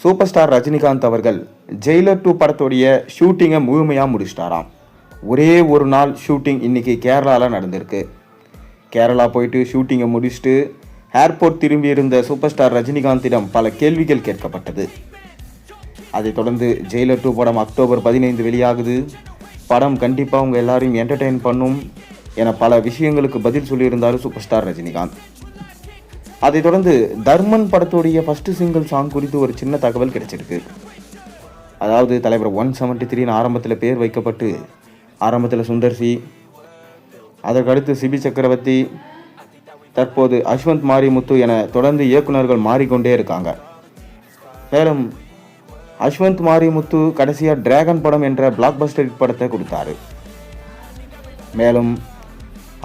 Super star Rajinikanth அவர்கள் Jailer 2 படத்துடைய ஷூட்டிங்கை முழுமையாக முடிச்சிட்டாராம். ஒரே ஒரு நாள் ஷூட்டிங் இன்னைக்கு கேரளாவில் நடந்திருக்கு. கேரளா போயிட்டு ஷூட்டிங்கை முடிச்சுட்டு ஏர்போர்ட் திரும்பி இருந்த சூப்பர் ஸ்டார் ரஜினிகாந்திடம் பல கேள்விகள் கேட்கப்பட்டது. அதைத் தொடர்ந்து ஜெயிலர் 2 படம் அக்டோபர் 15 வெளியாகுது. படம் கண்டிப்பாக உங்கள் எல்லாரையும் என்டர்டெயின் பண்ணும் என பல விஷயங்களுக்கு பதில் சொல்லியிருந்தார் சூப்பர் ஸ்டார் ரஜினிகாந்த். அதைத் தொடர்ந்து தர்மன் படத்துடைய ஃபஸ்ட்டு சிங்கிள் சாங் குறித்து ஒரு சின்ன தகவல் கிடைச்சிருக்கு. அதாவது தலைவர் 173 ஆரம்பத்தில் பேர் வைக்கப்பட்டு ஆரம்பத்தில் சுந்தர்சி, அதற்கடுத்து சிபி சக்கரவர்த்தி, தற்போது அஸ்வந்த் மாரிமுத்து என தொடர்ந்து இயக்குநர்கள் மாறிக்கொண்டே இருக்காங்க. மேலும் அஸ்வந்த் மாரிமுத்து கடைசியாக டிராகன் படம் என்ற பிளாக் பஸ்டர் படத்தை கொடுத்தாரு. மேலும்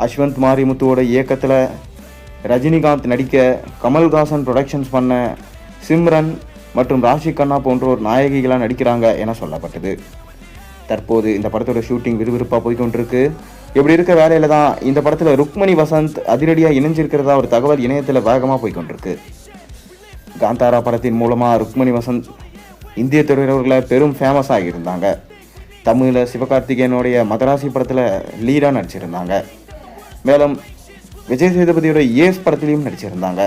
அஸ்வந்த் மாரிமுத்துவோட இயக்கத்தில் ரஜினிகாந்த் நடிக்க கமல்ஹாசன் ப்ரொடக்ஷன்ஸ் பண்ண சிம்ரன் மற்றும் ராஷி கண்ணா போன்றோர் நாயகிகளாக நடிக்கிறாங்க என சொல்லப்பட்டது. தற்போது இந்த படத்தோட ஷூட்டிங் விறுவிறுப்பாக போய்கொண்டிருக்கு. இப்படி இருக்க வேலையில் தான் இந்த படத்தில் ருக்மணி வசந்த் அதிரடியாக இணைஞ்சிருக்கிறதா ஒரு தகவல் இணையத்தில் வேகமாக போய்கொண்டிருக்கு. காந்தாரா படத்தின் மூலமாக ருக்மணி வசந்த் இந்திய திரையுலகில் பெரும் ஃபேமஸ் ஆகியிருந்தாங்க. தமிழில் சிவகார்த்திகேயனுடைய மதராசி படத்தில் லீடாக நடிச்சிருந்தாங்க. மேலும் விஜய் சேதுபதியோட ஏஸ் படத்துலையும் நடிச்சிருந்தாங்க.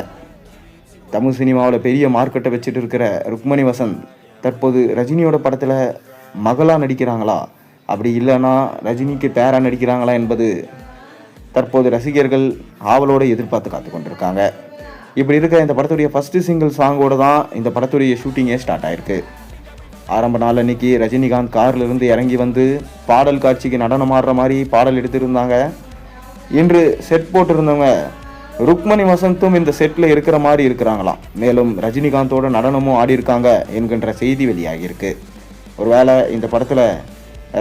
தமிழ் சினிமாவில் பெரிய மார்க்கெட்டை வச்சுட்டு இருக்கிற ருக்மணி வசந்த் தற்போது ரஜினியோட படத்தில் மகளாக நடிக்கிறாங்களா, அப்படி இல்லைன்னா ரஜினிக்கு பேராக நடிக்கிறாங்களா என்பது தற்போது ரசிகர்கள் ஆவலோடு எதிர்பார்த்து காத்து கொண்டிருக்காங்க. இப்படி இருக்க இந்த படத்துடைய ஃபஸ்ட்டு சிங்கிள் சாங்கோடு தான் இந்த படத்துடைய ஷூட்டிங்கே ஸ்டார்ட் ஆகிருக்கு. ஆரம்ப நாள் அன்னைக்கு ரஜினிகாந்த் காரிலிருந்து இறங்கி வந்து பாடல் காட்சிக்கு நடனம் ஆடுற மாதிரி பாடல் எடுத்திருந்தாங்க. இன்று செட் போட்டிருந்தவங்க ருக்மணி வசந்தும் இந்த செட்டில் இருக்கிற மாதிரி இருக்கிறாங்களாம். மேலும் ரஜினிகாந்தோட நடனமும் ஆடி இருக்காங்க என்கின்ற செய்தி வெளியாகியிருக்கு. ஒருவேளை இந்த படத்தில்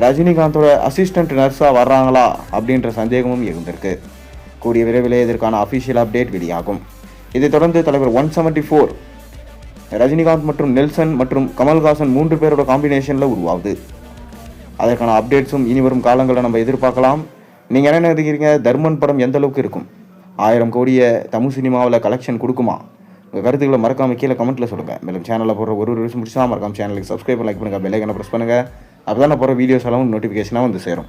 ரஜினிகாந்தோட அசிஸ்டன்ட் நர்ஸாக வர்றாங்களா அப்படின்ற சந்தேகமும் இருந்திருக்கு. கூடிய விரைவிலே இதற்கான அஃபிஷியல் அப்டேட் வெளியாகும். இதைத் தொடர்ந்து தலைவர் 174 ரஜினிகாந்த் மற்றும் நெல்சன் மற்றும் கமல்ஹாசன் 3 பேரோட காம்பினேஷனில் உருவாகுது. அதற்கான அப்டேட்ஸும் இனி வரும் காலங்களில் நம்ம எதிர்பார்க்கலாம். நீங்கள் என்ன நினைக்கிறீங்க? தர்மன் படம் எந்த அளவுக்கு இருக்கும்? 1000 கோடியை தமிழ் சினிமாவில் கலெக்ஷன் கொடுக்குமா? உங்கள் கருத்துக்களை மறக்காமல் கீழே கமெண்ட்டில் சொல்லுங்கள். மேலும் சேனலில் போடுற ஒரு விஷயம் முடிச்சா மறக்காம சேனலுக்கு சப்ஸ்கிரைப் லைக் பண்ணுங்கள், பெல் ஐக்கனை ப்ரெஸ் பண்ணுங்கள். அப்போ தான் நான் போகிற வீடியோஸ் எல்லாம் நோட்டிஃபிகேஷனாக வந்து சேரும்.